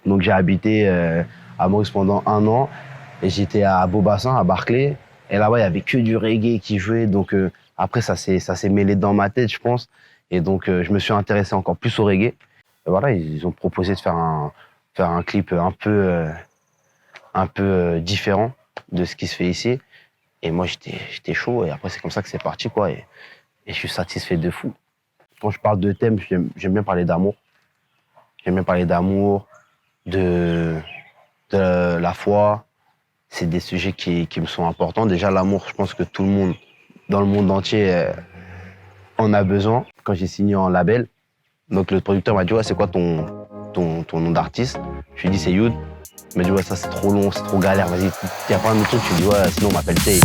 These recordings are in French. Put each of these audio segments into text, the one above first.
Donc j'ai habité à Maurice pendant 1 an et j'étais à Beaubassin, à Barclay. Et là-bas, il y avait que du reggae qui jouait. Donc après, ça s'est mêlé dans ma tête, je pense. Et donc je me suis intéressé encore plus au reggae. Et voilà, ils ont proposé de faire un clip un peu différent de ce qui se fait ici. Et moi, j'étais chaud. Et après, c'est comme ça que c'est parti, quoi. Et je suis satisfait de fou. Quand je parle de thème, j'aime bien parler d'amour. J'aime bien parler d'amour, de la foi. C'est des sujets qui me sont importants. Déjà, l'amour, je pense que tout le monde, dans le monde entier, en a besoin. Quand j'ai signé en label, donc le producteur m'a dit « Ouais, c'est quoi ton nom d'artiste ?» Je lui ai dit « C'est Youth ». Il m'a dit « Ouais, ça c'est trop long, c'est trop galère, vas-y, t'y as pas un autre truc ?» Je lui ai dit « Ouais, sinon on m'appelle Tay ».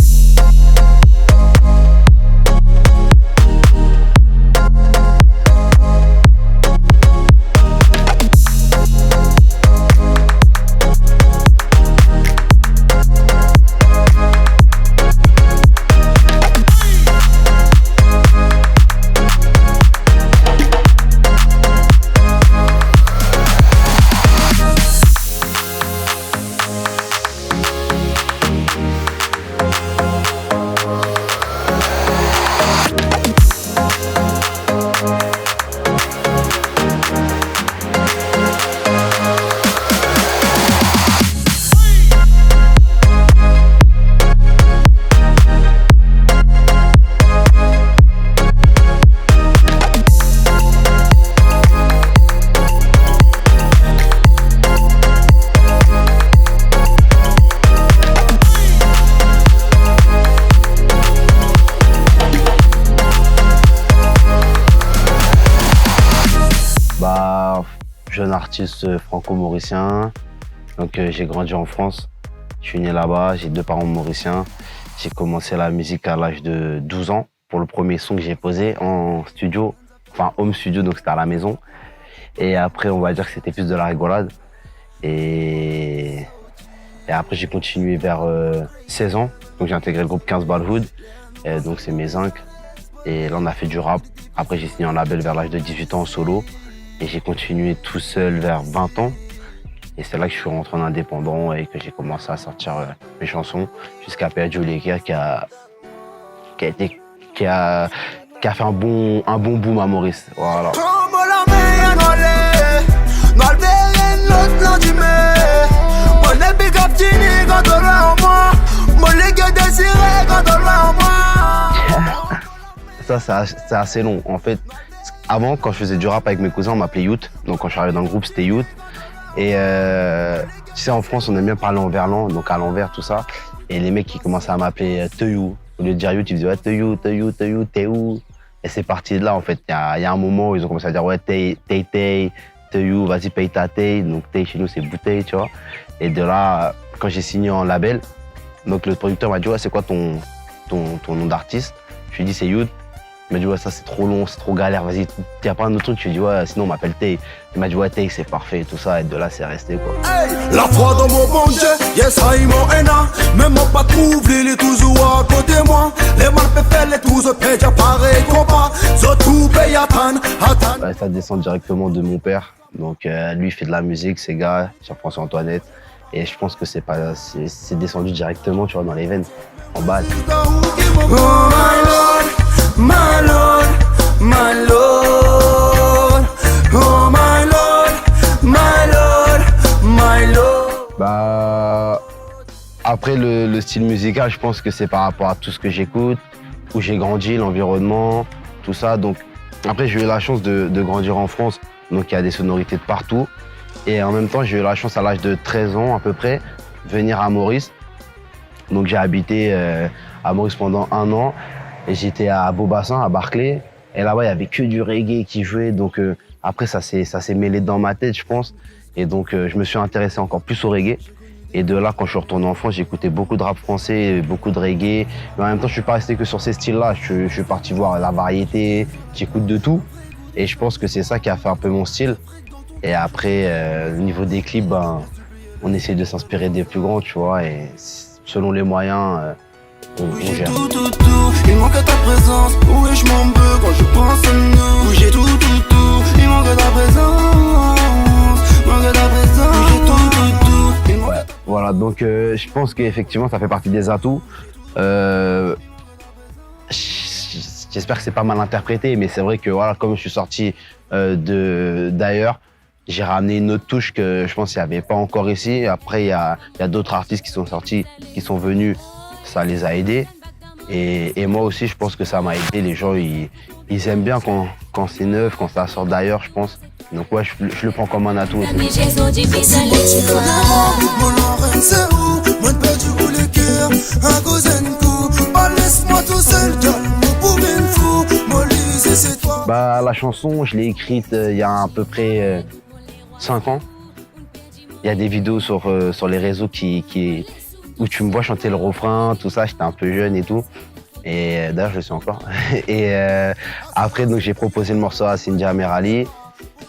Jeune artiste franco-mauricien, donc j'ai grandi en France, je suis né là-bas, j'ai 2 parents mauriciens. J'ai commencé la musique à l'âge de 12 ans pour le premier son que j'ai posé en studio, enfin home studio, donc c'était à la maison. Et après, on va dire que c'était plus de la rigolade. Et après, j'ai continué vers 16 ans, donc j'ai intégré le groupe 15 Ball Hood, donc c'est mes zincs. Et là, on a fait du rap. Après, j'ai signé en label vers l'âge de 18 ans en solo. Et j'ai continué tout seul vers 20 ans. Et c'est là que je suis rentré en indépendant et que j'ai commencé à sortir mes chansons jusqu'à Pedro Lecker qui a fait un bon boom à Maurice. Voilà. Ça, c'est assez long. En fait, avant, quand je faisais du rap avec mes cousins, on m'appelait Youth. Donc quand je suis arrivé dans le groupe, c'était Youth. Et tu sais, en France, on aime bien parler en verlan, donc à l'envers, tout ça. Et les mecs qui commençaient à m'appeler Teyou. Au lieu de dire Youth, ils disaient ouais, Teyou, t'es où? Et c'est parti de là, en fait. Il y a un moment où ils ont commencé à dire ouais, Teyou, vas-y, paye ta Tay. Donc Tay, chez nous, c'est bouteille, tu vois. Et de là, quand j'ai signé en label, donc le producteur m'a dit ouais, c'est quoi ton nom d'artiste? Je lui ai dit c'est Youth. Il m'a dit ouais, ça c'est trop long, c'est trop galère, vas-y, t'y as pas un autre truc? Je lui ai dit ouais, sinon on m'appelle Tay. Il m'a dit ouais, Tay, c'est parfait, tout ça, et de là c'est resté quoi. Hey, la foi dans mon bon Dieu, yes, I mon haine, même mon pas trouvé, il est toujours à côté de moi. Les mal fait les tous, paix, y'a pareil combat, tout paye à tan. Ça descend directement de mon père, donc lui il fait de la musique, ces gars, Jean-François Antoinette, et je pense que c'est descendu directement, tu vois, dans les veines, en bas. Oh my lord, my lord, oh my lord, my lord, my lord. Bah, après le style musical, je pense que c'est par rapport à tout ce que j'écoute, où j'ai grandi, l'environnement, tout ça. Donc après, j'ai eu la chance de grandir en France, donc il y a des sonorités de partout. Et en même temps, j'ai eu la chance à l'âge de 13 ans à peu près, venir à Maurice. Donc j'ai habité à Maurice pendant 1 an. Et j'étais à Beaubassin, à Barclay. Et là-bas, il y avait que du reggae qui jouait. Donc après, ça s'est mêlé dans ma tête, je pense. Et donc, je me suis intéressé encore plus au reggae. Et de là, quand je suis retourné en France, j'ai écouté beaucoup de rap français, beaucoup de reggae. Mais en même temps, je suis pas resté que sur ces styles-là. Je suis parti voir la variété, j'écoute de tout. Et je pense que c'est ça qui a fait un peu mon style. Et après, au niveau des clips, ben, on essaie de s'inspirer des plus grands, tu vois. Et selon les moyens, on gère. Tout, il manque ta présence. Oui, je m'en veux quand je pense à nous. J'ai tout, il manque ta présence. Manque ta présence. Voilà, donc je pense qu'effectivement, ça fait partie des atouts. J'espère que c'est pas mal interprété, mais c'est vrai que voilà, comme je suis sorti d'ailleurs, j'ai ramené une autre touche que je pense qu'il n'y avait pas encore ici. Après, il y a d'autres artistes qui sont sortis, qui sont venus, ça les a aidés. Et moi aussi, je pense que ça m'a aidé. Les gens, ils aiment bien quand c'est neuf, quand ça sort d'ailleurs, je pense. Donc ouais, je le prends comme un atout aussi. Bah, la chanson, je l'ai écrite il y a à peu près 5 ans. Il y a des vidéos sur les réseaux où tu me vois chanter le refrain, tout ça. J'étais un peu jeune et tout. Et d'ailleurs, je le suis encore. Et après, donc, j'ai proposé le morceau à Cindy Amerali.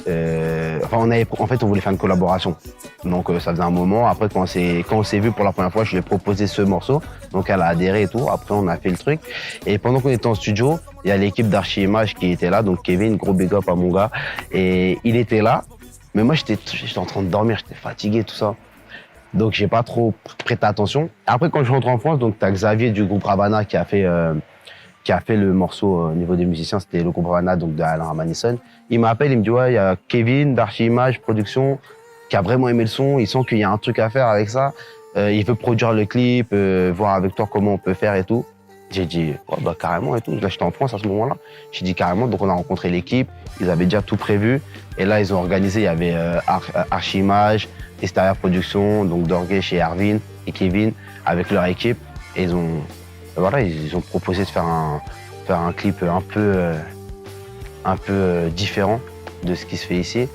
En fait, on voulait faire une collaboration. Donc, ça faisait un moment. Après, quand on s'est vu pour la première fois, je lui ai proposé ce morceau. Donc, elle a adhéré et tout. Après, on a fait le truc. Et pendant qu'on était en studio, il y a l'équipe d'Archi Image qui était là. Donc, Kevin, gros big up à mon gars. Et il était là. Mais moi, j'étais en train de dormir. J'étais fatigué, tout ça. Donc, j'ai pas trop prêté attention. Après, quand je rentre en France, donc, t'as Xavier du groupe Ravana qui a fait le morceau au niveau des musiciens. C'était le groupe Ravana, donc, de Alain Ramanison. Il m'appelle, il me dit, ouais, il y a Kevin d'Archi Image Production qui a vraiment aimé le son. Il sent qu'il y a un truc à faire avec ça. Il veut produire le clip, voir avec toi comment on peut faire et tout. J'ai dit, oh, bah, carrément et tout. Là, j'étais en France à ce moment-là. J'ai dit carrément. Donc, on a rencontré l'équipe. Ils avaient déjà tout prévu. Et là, ils ont organisé. Il y avait Archi Image, Extérieur Production, donc Dorgué chez Erwin et Kevin avec leur équipe. Et ils ont proposé de faire un clip un peu différent de ce qui se fait ici.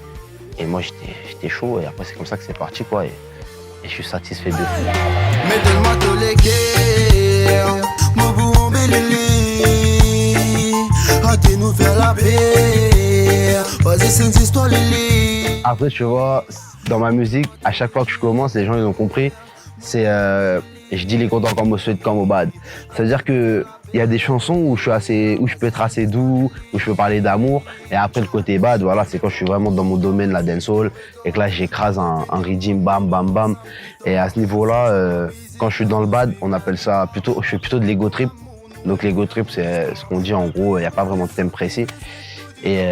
Et moi, j'étais chaud. Et après, c'est comme ça que c'est parti, quoi. Et je suis satisfait de fou. Après, tu vois, dans ma musique, à chaque fois que je commence, les gens, ils ont compris, c'est je dis les contents comme au sweat comme au bad. C'est-à-dire que il y a des chansons où je peux être assez doux, où je peux parler d'amour, et après le côté bad, voilà, c'est quand je suis vraiment dans mon domaine, la dancehall, et que là j'écrase un rhythm, bam bam bam. Et à ce niveau-là, quand je suis dans le bad, on appelle ça plutôt, je fais plutôt de l'ego trip. Donc l'ego trip, c'est ce qu'on dit en gros, il n'y a pas vraiment de thème précis. Et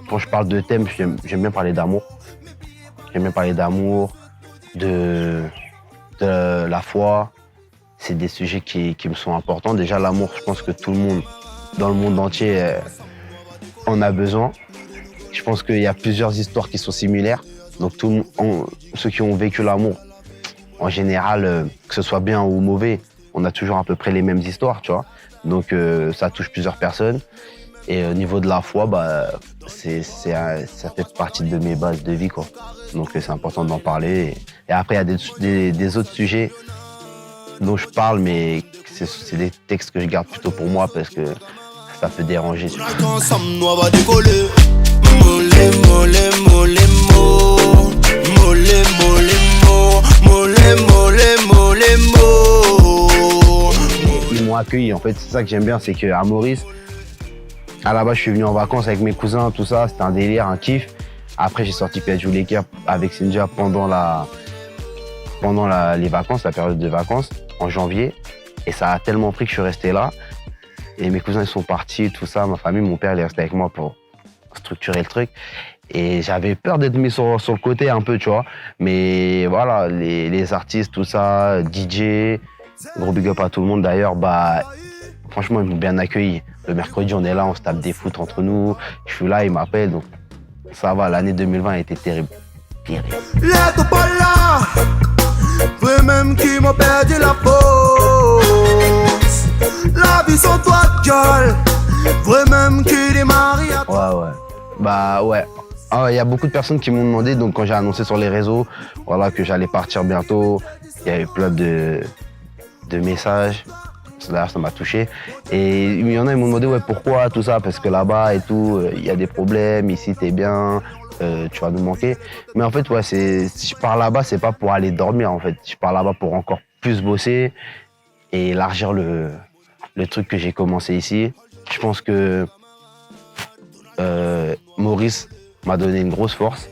quand je parle de thème, j'aime bien parler d'amour. J'aime bien parler d'amour, de la foi. C'est des sujets qui me sont importants. Déjà, l'amour, je pense que tout le monde, dans le monde entier, en a besoin. Je pense qu'il y a plusieurs histoires qui sont similaires. Donc, ceux qui ont vécu l'amour, en général, que ce soit bien ou mauvais, on a toujours à peu près les mêmes histoires, tu vois. Donc, ça touche plusieurs personnes. Et au niveau de la foi, bah, ça fait partie de mes bases de vie, quoi. Donc, c'est important d'en parler. Et après, il y a des autres sujets dont je parle, mais c'est des textes que je garde plutôt pour moi parce que ça peut déranger. Ils m'ont accueilli, en fait, c'est ça que j'aime bien, c'est qu'à Maurice, à la base, je suis venu en vacances avec mes cousins, tout ça, c'était un délire, un kiff. Après, j'ai sorti Piaggio Laker avec Sinja pendant les vacances, la période de vacances, en janvier. Et ça a tellement pris que je suis resté là. Et mes cousins, ils sont partis, tout ça. Ma famille, mon père, il est resté avec moi pour structurer le truc. Et j'avais peur d'être mis sur le côté un peu, tu vois. Mais voilà, les artistes, tout ça, DJ, gros big up à tout le monde d'ailleurs, bah, franchement, ils m'ont bien accueilli. Le mercredi, on est là, on se tape des foot entre nous. Je suis là, ils m'appellent, donc ça va, l'année 2020 a été terrible. Terrible. Même qui m'a perdu la pause. La vie sans toi, gueule. Vrai même qui démarre. Ouais. Bah ouais. Il y a beaucoup de personnes qui m'ont demandé, donc quand j'ai annoncé sur les réseaux, voilà, que j'allais partir bientôt, il y a eu plein de messages. D'ailleurs, ça m'a touché. Et il y en a, ils m'ont demandé, ouais, pourquoi, tout ça, parce que là-bas et tout, il y a des problèmes, ici, t'es bien. Tu vas nous manquer. Mais en fait, ouais, si je pars là-bas, c'est pas pour aller dormir, en fait. Je pars là-bas pour encore plus bosser et élargir le truc que j'ai commencé ici. Je pense que Maurice m'a donné une grosse force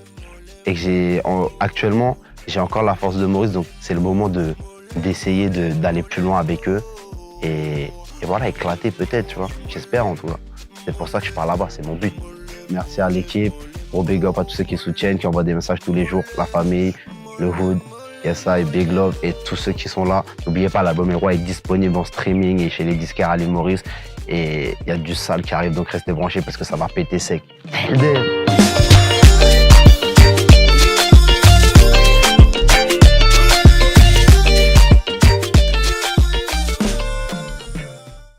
et que actuellement, J'ai encore la force de Maurice, donc c'est le moment d'essayer d'aller plus loin avec eux. Et voilà, éclater peut-être, tu vois. J'espère en tout cas. C'est pour ça que je pars là-bas, c'est mon but. Merci à l'équipe, gros big up à tous ceux qui soutiennent, qui envoient des messages tous les jours, la famille, le hood, YesI, Big Love et tous ceux qui sont là. N'oubliez pas, l'album Roi est disponible en streaming et chez les disquaires Ali Maurice. Et il y a du sale qui arrive, donc restez branchés parce que ça va péter sec.